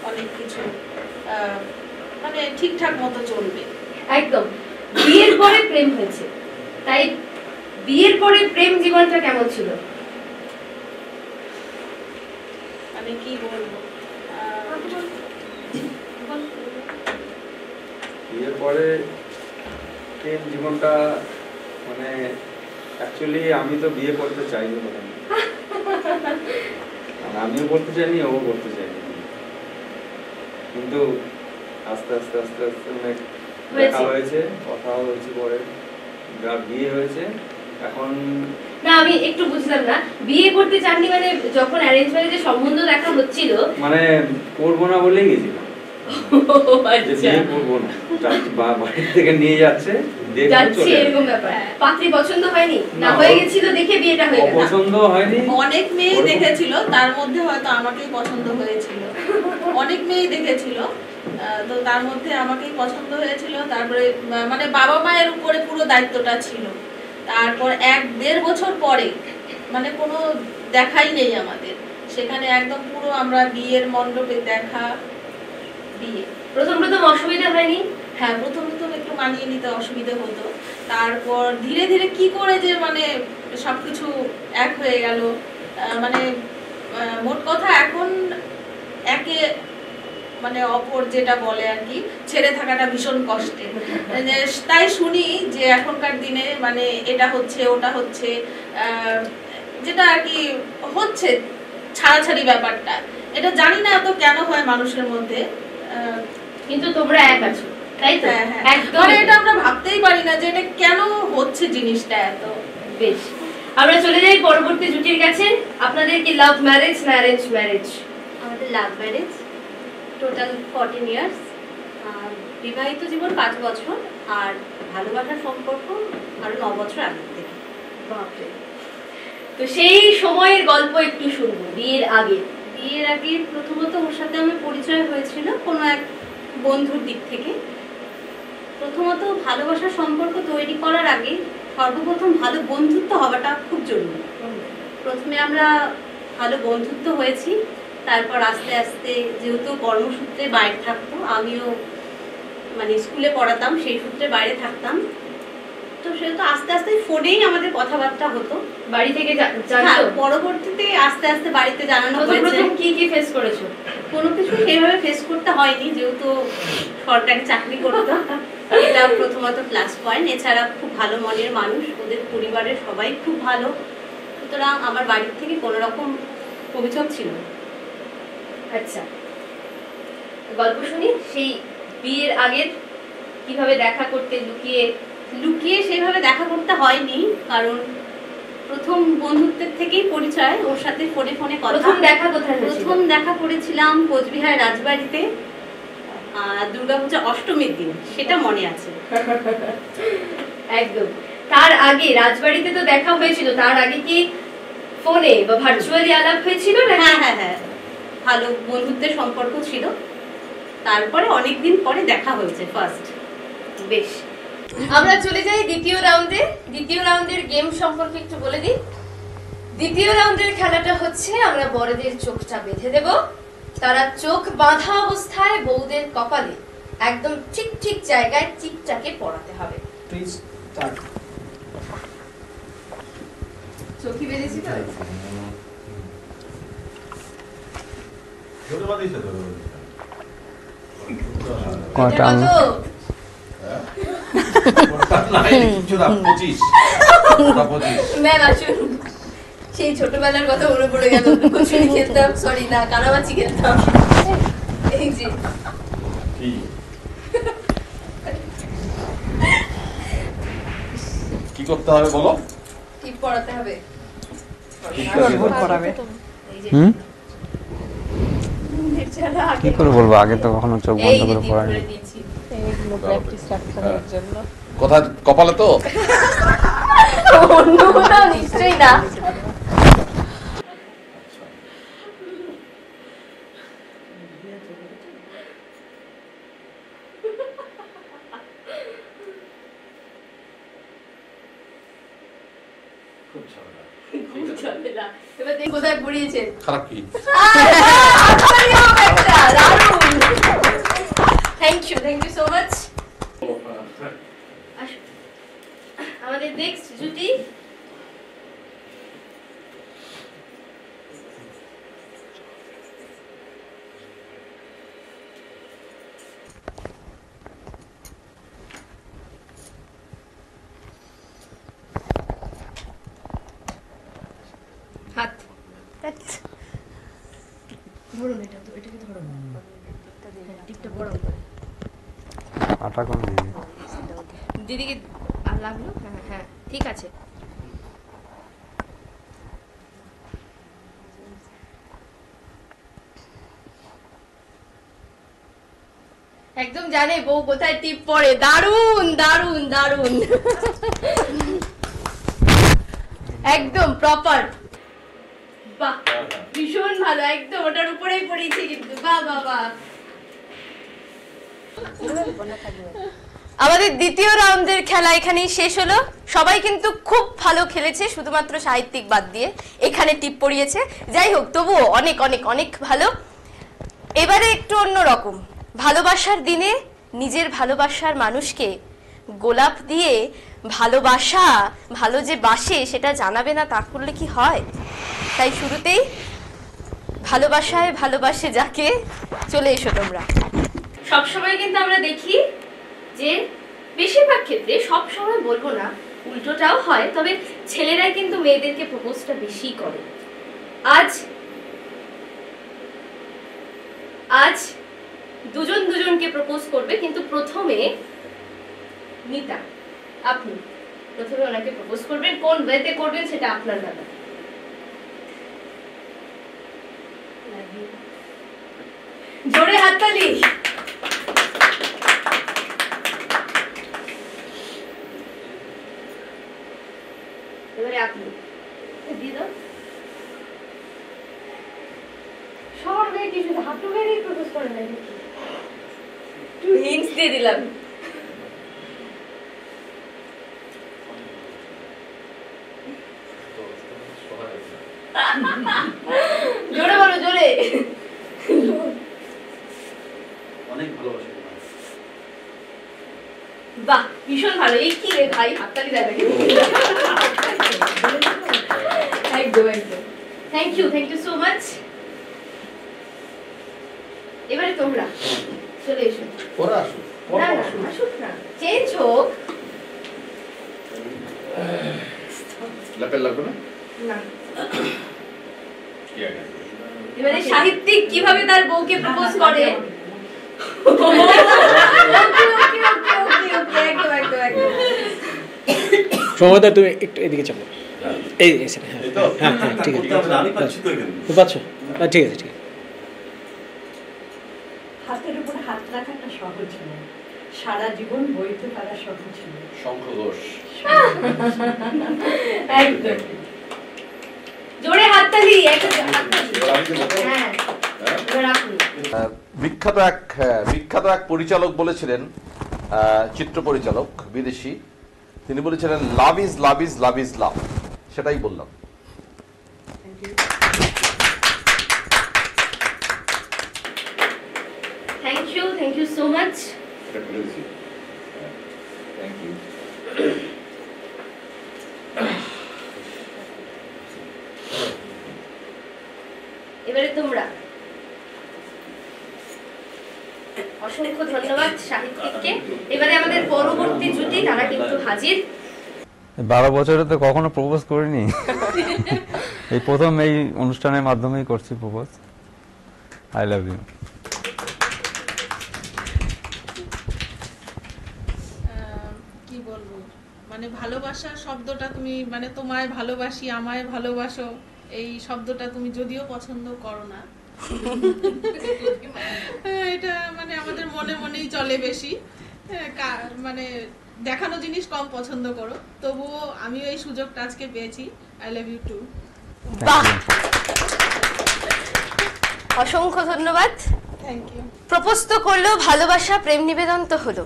অনেক কিছু মানে ঠিকঠাক মতো চলবে। একদম। বিয়ের পরে প্রেম হয়েছে, তাই বিয়ের পরে প্রেম জীবনটা কেমন ছিল? আমি কি বলবো, বিয়ের পরে প্রেম জীবনটা মানে অ্যাকচুয়ালি আমি তো বিয়ে করতে চাইনি, আমিও করতে চাইনি, ও করতে চাইনি, কিন্তু আস্তে আস্তে আস্তে আস্তে অনেক দেখা হয়েছে, কথা হয়েছে, পরে বিয়ে হয়েছে। এখন না, আমি একটু বুঝলাম না, বিয়ে করতে চাননি মানে যখন অ্যারেঞ্জ ম্যারেজে সম্বন্ধ দেখা হচ্ছিল মানে করবো না বলেই গেছিলাম, বিয়ে করবো না, বাড়ি থেকে নিয়ে যাচ্ছে এরকম ব্যাপার। পাত্রী পছন্দ হয়নি, না হয়ে গেছিল দেখে বিয়েটা হয়ে গেল। পছন্দ হয়নি, অনেক মেয়ে দেখেছিল, তার মধ্যে হয়তো আমাকেই পছন্দ হয়েছিল। অনেক মেয়ে দেখেছিল, তো তার মধ্যে আমাকেই পছন্দ হয়েছিল। তারপরে মানে বাবা মায়ের উপরে পুরো দায়িত্বটা ছিল, তারপর 1-1.5 বছর পরে মানে কোনো দেখাই নেই আমাদের, সেখানে একদম পুরো আমরা বিয়ের মণ্ডপে দেখা, বিয়ে। প্রথম অসুবিধা হয়নি? হ্যাঁ, প্রথম একটু মানিয়ে নিতে অসুবিধা হতো, তারপর ধীরে ধীরে কি করে যে মানে সবকিছু এক হয়ে গেল। মানে মোট কথা এখন একে মানে অপর যেটা বলে আর কি, ছেড়ে থাকাটা ভীষণ কষ্টে। তাই শুনি যে এখনকার দিনে মানে এটা হচ্ছে ওটা হচ্ছে, যেটা আর কি হচ্ছে ছাড়াছাড়ি ব্যাপারটা, এটা জানি না এত কেন হয় মানুষের মধ্যে, কিন্তু তোমরা এক আছো, তাই তো? একদম, মানে এটা আমরা ভাবতেই পারি না যে এটা কেন হচ্ছে জিনিসটা এত। বেশ, আমরা চলে যাই পরবর্তী জুটির কাছে। আপনাদের কি লাভ ম্যারেজ না অ্যারেঞ্জ ম্যারেজ? আমাদের লাভ ম্যারেজ, টোটাল 14 ইয়ার্স, বিবাহিত জীবন 5 বছর, আর ভালোবাসার সম্পর্ক আরো 9 বছর আগে থেকে। বাপরে, তো সেই সময়ের গল্প একটু শুনবো। বিয়ের আগে প্রথমত ওর সাথে আমার পরিচয় হয়েছিল কোনো এক বন্ধুর দিক থেকে। প্রথমত ভালোবাসার সম্পর্ক তৈরি করার আগে সর্বপ্রথম ভালো বন্ধুত্ব হওয়াটা খুব জরুরি। প্রথমে আমরা ভালো বন্ধুত্ব হয়েছি, তারপর আস্তে আস্তে যেহেতু কর্মসূত্রে বাইরে থাকতো, আমিও মানে স্কুলে পড়াতাম, সেই সূত্রে বাইরে থাকতাম, তো সেহেতু আস্তে আস্তে ফোনেই আমাদের কথাবার্তা হতো। বাড়ি থেকে জানতো? পরবর্তীতে আস্তে আস্তে বাড়িতে জানানো হয়েছে। প্রথম কি ফেস করেছো? কোনো কিছু সেইভাবে ফেস করতে হয়নি, যেহেতু সরকারি চাকরি করতো, এটা প্রথমত প্লাস পয়েন্ট। এছাড়া খুব ভালো মনের মানুষ, ওদের পরিবারের সবাই খুব ভালো, সুতরাং আমার বাড়ির থেকে কোনো রকম অভিযোগ ছিল না। আচ্ছা, গল্প শুনি। সেই বিয়ের আগের কিভাবে দেখা করতে? লুকিয়ে সেইভাবে দেখা করতে হয়নি, কারণ প্রথম বন্ধুত্বের থেকেই পরিচয়, ওর সাথে ফোনে কথা। প্রথম দেখা কোথায়? প্রথম দেখা করেছিলাম কোচবিহার রাজবাড়িতে, দুর্গাপূজা অষ্টমীর দিন, সেটা মনে আছে। একদম। তার আগে রাজবাড়িতে তো দেখা হয়েছিল, তার আগে কি ফোনে বা ভার্চুয়ালি আলাপ হয়েছিল? হ্যাঁ, ভালো বন্ধুত্বের সম্পর্ক ছিল, তারপরে অনেকদিন পরে দেখা হয়েছে ফার্স্ট। বেশ, আমরা চলে যাই দ্বিতীয় রাউন্ডে। দ্বিতীয় রাউন্ডের গেম সম্পর্কে একটু বলে দিই। দ্বিতীয় রাউন্ডের খেলাটা হচ্ছে, আমরা বড়দের চোখটা বেঁধে দেব, তারা চোখ বাঁধা অবস্থায় বউদের কপালে একদম ঠিক ঠিক জায়গায় টিপটাকে পড়াতে হবে। চোখই বেঁধেছি তো? কয়টা? ম্যাম আসুন। সেই ছোটবেলার কথা মনে পড়ে গেল, কচুরি খেলতাম, সরি না কানামাছি খেলতাম। এই যে কি করতে হবে বলো? টিপ পড়াতে হবে। কি করে বলবো, আগে তো কখনো চোখ বন্ধ করে পড়ায়নি। কথা কপালে তো নিশ্চয়ই না। এবার দেখো কোথায় পড়িয়েছেন। খারাপ কি? Thank you so much. আমাদের নেক্সট জুটি হাত ধরুন, এটাকে ধরুন, টিপটা পড়াও। আটা কোন দিদি? দিদিকে লাগলো? হ্যাঁ ঠিক আছে। একদম জানে বউ কোথায় টিপ পড়ে। দারুন দারুন দারুন, একদম প্রপার। বাহ, ভীষণ ভালো, একদম ওটার উপরেই পড়িয়েছে কিন্তু। বাহ বাহ বাহ। আমাদের দ্বিতীয় রাউন্ডের খেলা এখানেই শেষ হলো। সবাই কিন্তু খুব ভালো খেলেছে, শুধুমাত্র সাহিত্যিক বাদ দিয়ে, এখানে টিপ পড়িয়েছে। যাই হোক, তবুও অনেক অনেক অনেক ভালো। এবারে একটু অন্য রকম, ভালোবাসার দিনে নিজের ভালোবাসার মানুষকে গোলাপ দিয়ে ভালোবাসা, ভালো যে বাসে সেটা জানাবে না, তা করলে কি হয়? তাই শুরুতেই ভালোবাসায় ভালোবাসে যাকে, চলে এসো তোমরা। সবসময় কিন্তু আমরা দেখি যে বেশিরভাগ ক্ষেত্রে, সব সময় বলবো না, উল্টোটাও হয়, তবে ছেলেরাই কিন্তু মেয়েদেরকে প্রপোজটা বেশি করে। আজ দুজন দুজনকে প্রপোজ করবে, কিন্তু প্রথমে মিতা, আপনি প্রথমে ওনাকে প্রপোজ করবেন। কোন ওয়েতে করবেন সেটা আপনার ব্যাপার। জোরে হাততালি। এবারে আপনি দিয়ে দাও। সবার মেয়ে কি শুধু হাত মেরেই প্রপোজ করে নাকি? একটু হিন্টস দিয়ে দিলাম। জোরে বলো, জোরে। অনেক ভালোবাসি। বাহ, ভীষণ ভালো। এই কি রে ভাই, হাততালি দেয় নাকি? একদম একদম। Thank you so much. এবারে তোমরা চলে এসো। পরে আসো, না না, আসুক না, চেঞ্জ হোক। ল্যাপেল লাগবে না? না। এবারে সাহিত্যিক কিভাবে তার বউকে প্রপোজ করে। সময় তুমি একটু এদিকে চাপো। এই হ্যাঁ হ্যাঁ, ঠিক আছে। পাচ্ছ? ঠিক আছে, ঠিক আছে। হাতের উপরে হাত রাখাটা সহজ নয়, সারা জীবন বইতে পারা সহজ নয়। শঙ্খঘোষ। একদম জোরে হাততালি। হ্যাঁ, এবার আপনি। বিখ্যাত এক পরিচালক বলেছিলেন, চিত্র পরিচালক বিদেশি, তিনি বলেছিলেন love is love is love is love. সেটাই বললাম। Thank you so much. Thank you. এবারে তোমরা। অসংখ্য ধন্যবাদ সাহিত্যিককে। এবারে আমাদের পরবর্তী জুটি, তারা কিন্তু হাজির। 12 বছরে তো কখনো প্রপোজ করিনি, এই প্রথম এই অনুষ্ঠানের মাধ্যমেই করছি প্রপোজ। I love you. কি বলবো, মানে ভালোবাসা শব্দটা তুমি, মানে তোমায় ভালোবাসি, আমায় ভালোবাসো, এই শব্দটা তুমি যদিও পছন্দ করো না, এটা মানে আমাদের মনে মনেই চলে বেশি, মানে দেখানো জিনিস কম পছন্দ করো, তবুও আমিও এই সুযোগটা আজকে পেয়েছি। I love you too. বাহ, অসংখ্য ধন্যবাদ। Thank you. প্রপোজ তো করলো, ভালোবাসা, প্রেম নিবেদন তো হলো।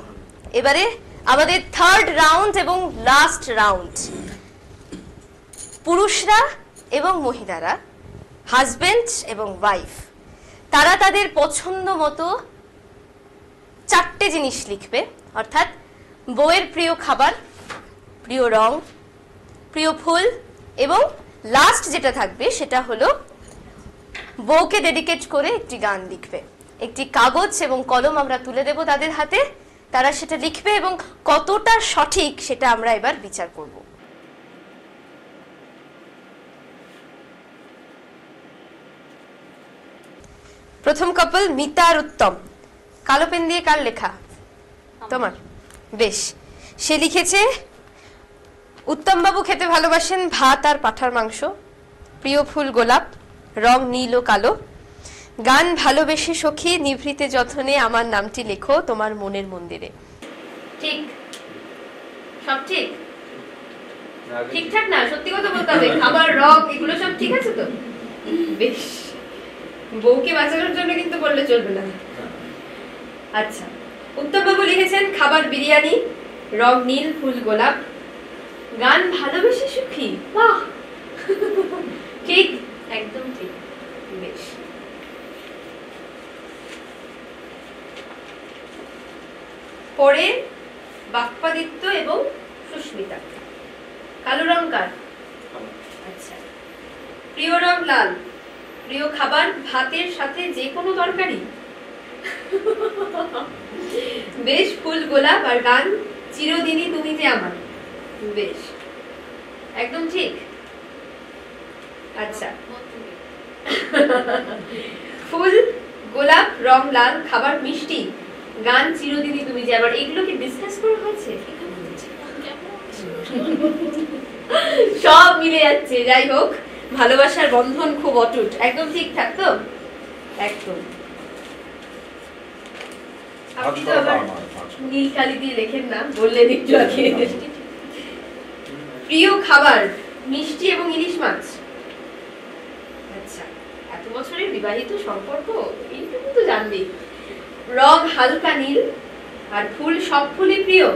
এবারে আমাদের থার্ড রাউন্ড এবং লাস্ট রাউন্ড। পুরুষরা এবং মহিলারা, হাজবেন্ড এবং ওয়াইফ, তারা তাদের পছন্দ মতো 4টে জিনিস লিখবে, অর্থাৎ বউয়ের প্রিয় খাবার, প্রিয় রং, প্রিয় ফুল, এবং লাস্ট যেটা থাকবে সেটা হলো বউকে ডেডিকেট করে একটি গান লিখবে। একটি কাগজ এবং কলম আমরা তুলে দেব তাদের হাতে, তারা সেটা লিখবে এবং কতটা সঠিক সেটা আমরা এবার বিচার করব। প্রথম কাপল মিতা আর উত্তম। কালো পেন দিয়ে কার লেখা? তোমার। বেশ, সে লিখেছে, উত্তম বাবু খেতে ভালোবাসেন ভাত আর পাঁঠার মাংস, প্রিয় ফুল গোলাপ, রং নীল ও কালো, গান ভালোবেসে সখী, নিভৃতে যত্নে আমার নামটি লেখো তোমার মনের মন্দিরে। ঠিক? সব ঠিক? ঠিকঠাক না, সত্যি কথা বলতে হবে। খাবার, রং, এগুলো সব ঠিক আছে তো? বেশ, বউকে বাঁচানোর জন্য কিন্তু বললে চলবে না। আচ্ছা, উত্তমবাবু লিখেছেন খাবার বিরিয়ানি, রং নীল, ফুল গোলাপ, গান ভালোবেসে সুখী। বাহ, ঠিক, একদম ঠিক। বেশ, পরে বাপ্পাদিত্য এবং সুস্মিতা। কালো রং কার? আচ্ছা। প্রিয় রং লাল, প্রিয় খাবার ভাতের সাথে যে কোনো তরকারি। বেশ, ফুল গোলাপ, আর গান চিরদিনই তুমি যে আমার। বেশ, একদম ঠিক। আচ্ছা, ফুল গোলাপ, রং লাল, খাবার মিষ্টি, গান চিরদিনই তুমি যে আমার, এগুলো কি ডিসকাস করা হয়েছে? সব মিলে যাচ্ছে। যাই হোক, ভালোবাসার বন্ধন খুব অটুট। একদম ঠিকঠাক তো? একদম। আপনি তো আবার নীল কালি দিয়ে লেখেন না, বললেন একটু আগে। প্রিয় খাবার মিষ্টি এবং ইলিশ মাছ। আচ্ছা, এত বছরের বিবাহিত সম্পর্ক, এইটুকু তো জানবি। রং হালকা নীল, আর ফুল সব ফুলই প্রিয়।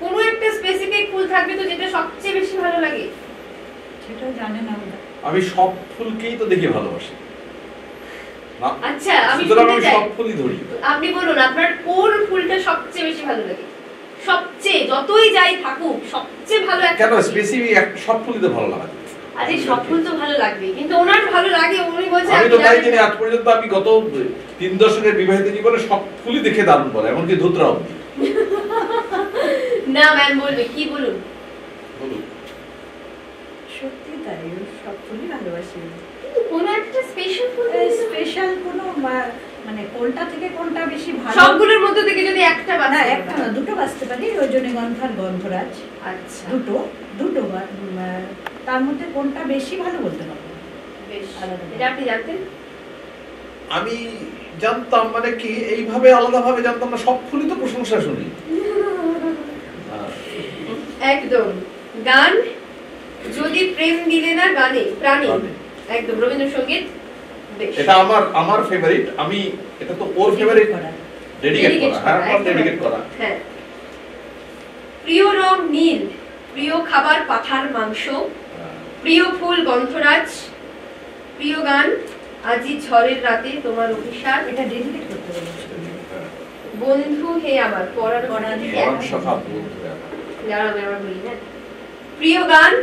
কোনো একটা স্পেসিফিক ফুল থাকবে তো যেটা সবচেয়ে বেশি ভালো লাগে? সেটাও জানেন আমরা। আমি সব ফুলকেই তো দেখে ভালোবাসি। আচ্ছা, আমি সব ফুলই ধরি। আপনি বলুন আপনার কোন ফুলটা সবচেয়ে বেশি ভালো লাগে? সবচেয়ে, যতই যাই থাকুক, সবচেয়ে ভালো একটা। কেন স্পেসিফিক সব ফুলই তো ভালো লাগে? আরে সব ফুল তো ভালো লাগবে, কিন্তু ওনার ভালো লাগে, উনি বলছে। আমি তো তাই জানি, আজ পর্যন্ত আমি গত 3 দশকের বিবাহিত জীবনে সব ফুলই দেখে দারুণ বলে, এমনকি ধুতরা অবধি। না ম্যাম বলবে, কি বলুন? বলুন। সত্যি তাই, সব ফুলই ভালোবাসি। কিন্তু কোন একটা স্পেশাল ফুল, স্পেশাল কোনো মানে কোনটা থেকে কোনটা বেশি ভালো? সবগুলোর মধ্যে থেকে যদি একটা না, বাঁচতে একটা না, দুটো বাঁচতে পারি। রজনীগন্ধা আর গন্ধরাজ। আচ্ছা, দুটো তার মধ্যে কোনটা বেশি ভালো বলতে পারবো। বেশ, এটা আপনি জানতেন? আমি জানতাম, মানে কি এইভাবে আলাদাভাবে জানতাম না। সব ফুলই তো প্রশংসা শুনি। একদম। গান যদি প্রেম দিলে না গানে প্রাণী, একদম রবীন্দ্রসঙ্গীত। বেশ, এটা আমার ফেভারিট। আমি এটা তো ওর ফেভারিট, ডেডিকেট করা। হ্যাঁ, ডেডিকেট করা। হ্যাঁ। প্রিয় রং নীল, প্রিয় খাবার পাঠার মাংস, প্রিয় ফুল গন্ধরাজ, প্রিয় গান আজি ঝড়ের রাতে তোমার অভিশাপ। এটা ডেডিকেট করতে বলেছি। বন্ধু হে আমার, পরাণ সখা বন্ধু আমি আবার বলি না। প্রিয় গান,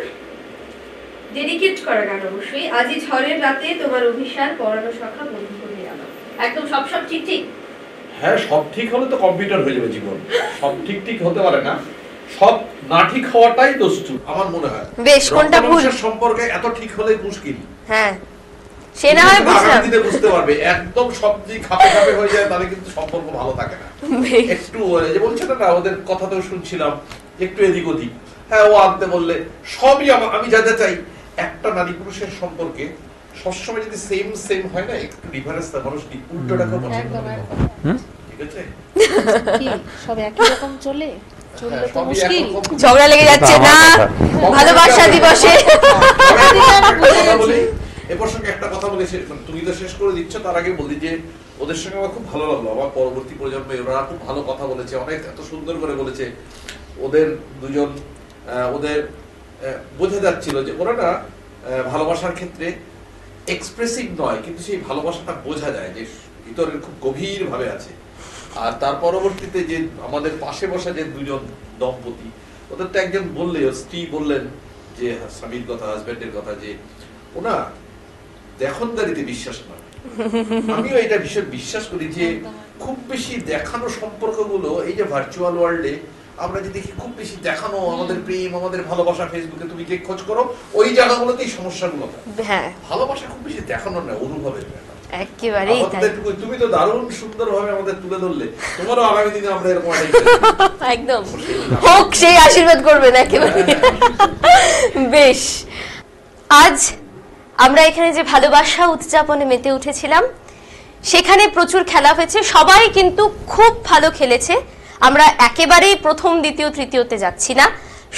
ডেডিকেট করা গান অবশ্যই, আজি ঝড়ের রাতে তোমার অভিশাপ, পরাণ সখা বন্ধু হে আমার। একদম সব ঠিক ঠিক। হ্যাঁ, সব ঠিক হলে তো কম্পিউটার হয়ে যাবে জীবন। সব ঠিক হতে পারে না, সব না ঠিক হওয়াটাই দোষটু আমার মনে হয়। বেশ, কোনটা ভুল সম্পর্কে এত ঠিক হলে মুশকিল। হ্যাঁ, সে না হয় বুঝলাম, বুঝতে পারবে। একদম সব যে খাপে খাপে হয়ে যায়, তাহলে কিন্তু সম্পর্ক ভালো থাকে না। একটু যে বলছে না, ওদের কথাতেও শুনছিলাম, একটু এদিক ওদিক। হ্যাঁ, ও আনতে বললে সবই আমি যা যা চাই। একটা নারী পুরুষের সম্পর্কে সবসময় যদি সেম হয় না, একটু ডিফারেন্স থাকে, মানুষ উল্টোটা খুব পছন্দ করে। ঠিক আছে, কি সব একই রকম চলে চললে তো মুশকিল। ঝগড়া লেগে যাচ্ছে না ভালোবাসা দিবসে। এ প্রসঙ্গে একটা কথা বলে তুমি তো শেষ করে দিচ্ছ, তার আগে বলি যে ওদের সঙ্গে আমার খুব ভালো লাগলো। আমার পরবর্তী প্রজন্মে ওরা খুব ভালো কথা বলেছে, অনেক এত সুন্দর করে বলেছে। ওদের দুজন, ওদের বোঝা যাচ্ছিল যে ওরা না ভালোবাসার ক্ষেত্রে এক্সপ্রেসিভ নয়, কিন্তু সেই ভালোবাসাটা বোঝা যায় যে ভিতরের খুব গভীর ভাবে আছে। আর তার পরবর্তীতে যে আমাদের পাশে বসা যে দুজন দম্পতি, ওদের তো একজন বললে, স্ত্রী বললেন যে স্বামীর কথা, হাজবেন্ডের কথা, যে ওনা দেখনদারিতে বিশ্বাস না। আমিও এটা ভীষণ বিশ্বাস করি যে খুব বেশি দেখানো সম্পর্কগুলো, এই যে ভার্চুয়াল ওয়ার্ল্ডে আমরা যে দেখি খুব বেশি দেখানো আমাদের প্রেম, আমাদের ভালোবাসা, ফেসবুকে তুমি কে খোঁজ করো, ওই জায়গাগুলোতেই সমস্যাগুলো। হ্যাঁ, ভালোবাসা খুব বেশি দেখানো না, অনুভবের ব্যাপার। একেবারেই তাই। তুমি তো দারুণ সুন্দরভাবে আমাদের তুলে ধরলে। তোমারও আগামী দিনে আমরা এরকম একদম হোক, সেই আশীর্বাদ করবেন একেবারে। বেশ, আজ আমরা এখানে যে ভালোবাসা উদযাপনে মেতে উঠেছিলাম, সেখানে প্রচুর খেলা হয়েছে, সবাই কিন্তু খুব ভালো খেলেছে। আমরা একেবারেই প্রথম, দ্বিতীয়, তৃতীয়তে যাচ্ছি না।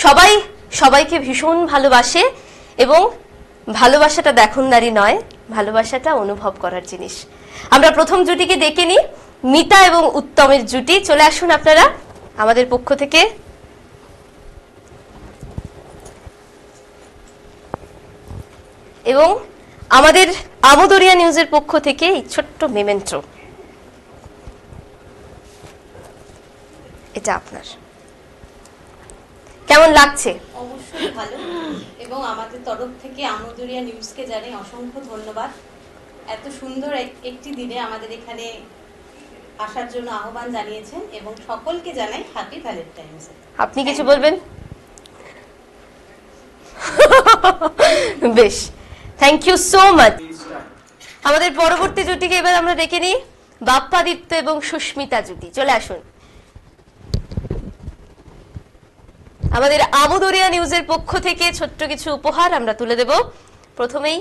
সবাই সবাইকে ভীষণ ভালোবাসে, এবং ভালোবাসাটা দেখনদারি নয়, ভালোবাসাটা অনুভব করার জিনিস। আমরা প্রথম জুটিকে ডেকে নিই, মিতা এবং উত্তমের জুটি, চলে আসুন আপনারা আমাদের পক্ষ থেকে। এবং আমাদের আমোদরিয়া নিউজের পক্ষ থেকে এই ছোট্ট মেমেন্টো, এটা আপনার। কেমন লাগছে? অবশ্যই ভালো, এবং আমাদের তরফ থেকে আমোদরিয়া নিউজকে জানাই অসংখ্য ধন্যবাদ। এত সুন্দর একটি দিনে আমাদের এখানে আসার জন্য আহ্বান জানিয়েছেন, এবং সকলকে জানাই হ্যাপি ভ্যালেন্টাইন্স ডে। আপনি কিছু বলবেন? বেশ, থ্যাংক ইউ সো মাচ। আমাদের পরবর্তী জুটিকে এবার আমরা ডেকে নিই, বাপ্পাদিত্য এবং সুস্মিতা জুটি, চলে আসুন। আমাদের আমোদরিয়া নিউজের পক্ষ থেকে ছোট্ট কিছু উপহার আমরা তুলে দেব। প্রথমেই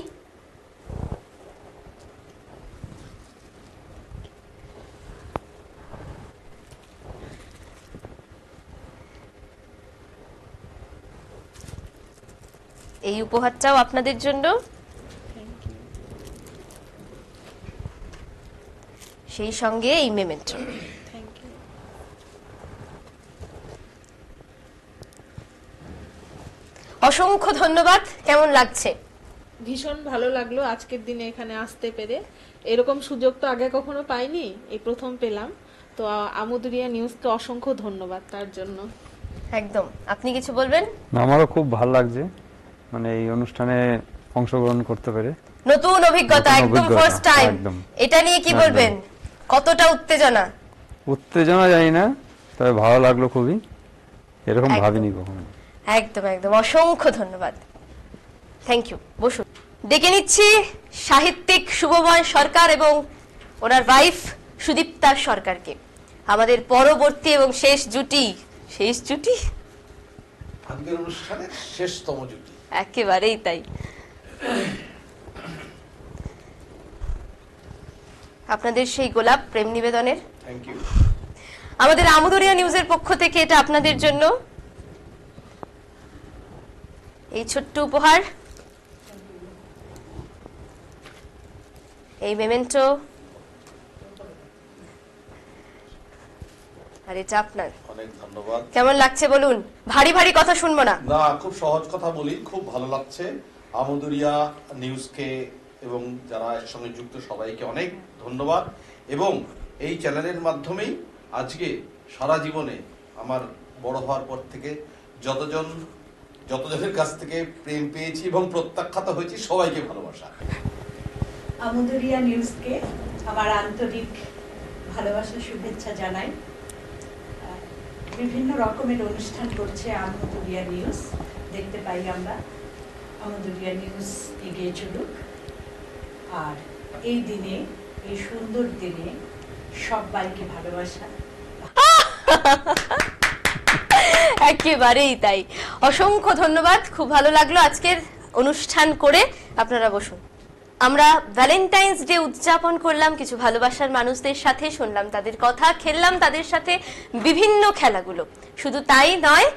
এই উপহারটাও আপনাদের জন্য, সেই সঙ্গে এই মেমেন্টো। অসংখ্য ধন্যবাদ। কেমন লাগছে? ভীষণ ভালো লাগলো আজকের দিনে এখানে আসতে পেরে। এরকম সুযোগ তো আগে কখনো পাইনি, এই প্রথম পেলাম। তো আমোদরিয়া নিউজকে অসংখ্য ধন্যবাদ তার জন্য। একদম। আপনি কিছু বলবেন? আমারও খুব ভালো লাগছে, মানে এই অনুষ্ঠানে অংশগ্রহণ করতে পেরে। নতুন অভিজ্ঞতা, একদম ফার্স্ট টাইম। এটা নিয়ে কি বলবেন? কতটা উত্তেজনা? উত্তেজনা জানি না, তবে ভালো লাগলো খুবই, এরকম ভাবিনি কখনো। একদম একদম, অসংখ্য ধন্যবাদ, থ্যাংক ইউ। বসুন। ডেকে নিচ্ছি সাহিত্যিক শুভময় সরকার এবং ওনার ওয়াইফ সুদীপ্তা সরকারকে, আমাদের পরবর্তী এবং শেষ জুটি। শেষ জুটি, আজকের অনুষ্ঠানের শেষতম জুটি, একেবারেই তাই। আপনাদের সেই গোলাপ প্রেম নিবেদনের, থ্যাংক ইউ। আমাদের আমোদরিয়া নিউজের পক্ষ থেকে এটা আপনাদের জন্য এই ছোট্ট উপহার, এই মেমেন্টো, আর এটা আপনার। অনেক ধন্যবাদ। কেমন লাগছে বলুন? ভারী ভারী কথা শুনবো না, না, খুব সহজ কথা বলি, খুব ভালো লাগছে। আমোদরিয়া নিউজকে এবং যারা এর সঙ্গে যুক্ত সবাইকে অনেক ধন্যবাদ। এবং এই চ্যানেলের মাধ্যমেই আজকে সারা জীবনে আমার বড় হওয়ার পর থেকে যতজনের কাছ থেকে প্রেম পেয়েছি এবং প্রত্যাখ্যাত হয়েছি, সবাইকে ভালোবাসা। আমোদরিয়া নিউজকে আমার আন্তরিক ভালোবাসা, শুভেচ্ছা জানাই। বিভিন্ন রকমের অনুষ্ঠান করছে আমোদরিয়া নিউজ, দেখতে পাই আমরা। আমোদরিয়া নিউজ এগিয়ে চলুক, আর এই দিনে, এই সুন্দর দিনে সবাইকে ভালোবাসা। একেবারেই তাই। অসংখ্য ধন্যবাদ, খুব ভালো লাগলো আজকের অনুষ্ঠান করে। আপনারা বসুন। আমরা ভ্যালেন্টাইন্স ডে উদযাপন করলাম কিছু ভালোবাসার মানুষদের সাথে, শুনলাম তাদের কথা, খেললাম তাদের সাথে বিভিন্ন খেলাগুলো। শুধু তাই নয়,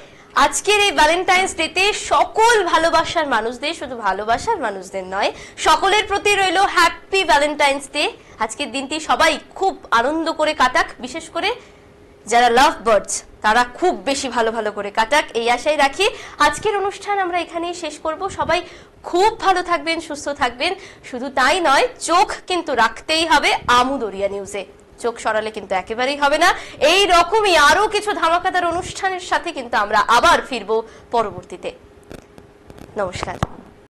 আজকের এই ভ্যালেন্টাইন্স ডেতে সকল ভালোবাসার মানুষদের, শুধু ভালোবাসার মানুষদের নয়, সকলের প্রতি রইল হ্যাপি ভ্যালেন্টাইন্স ডে। আজকের দিনটি সবাই খুব আনন্দ করে কাটাক, বিশেষ করে যারা লাভ বার্ডস তারা খুব বেশি ভালো ভালো করে কাটাক, এই আশাই রাখি। আজকের অনুষ্ঠান আমরা এখানেই শেষ করব। সবাই খুব ভালো থাকবেন, সুস্থ থাকবেন। শুধু তাই নয়, চোখ কিন্তু রাখতেই হবে আমোদরিয়া নিউজে, চোখ সরালে কিন্তু একেবারেই হবে না। এই রকমই আরো কিছু ধামাকাদার অনুষ্ঠানের সাথে কিন্তু আমরা আবার ফিরবো পরবর্তীতে। নমস্কার।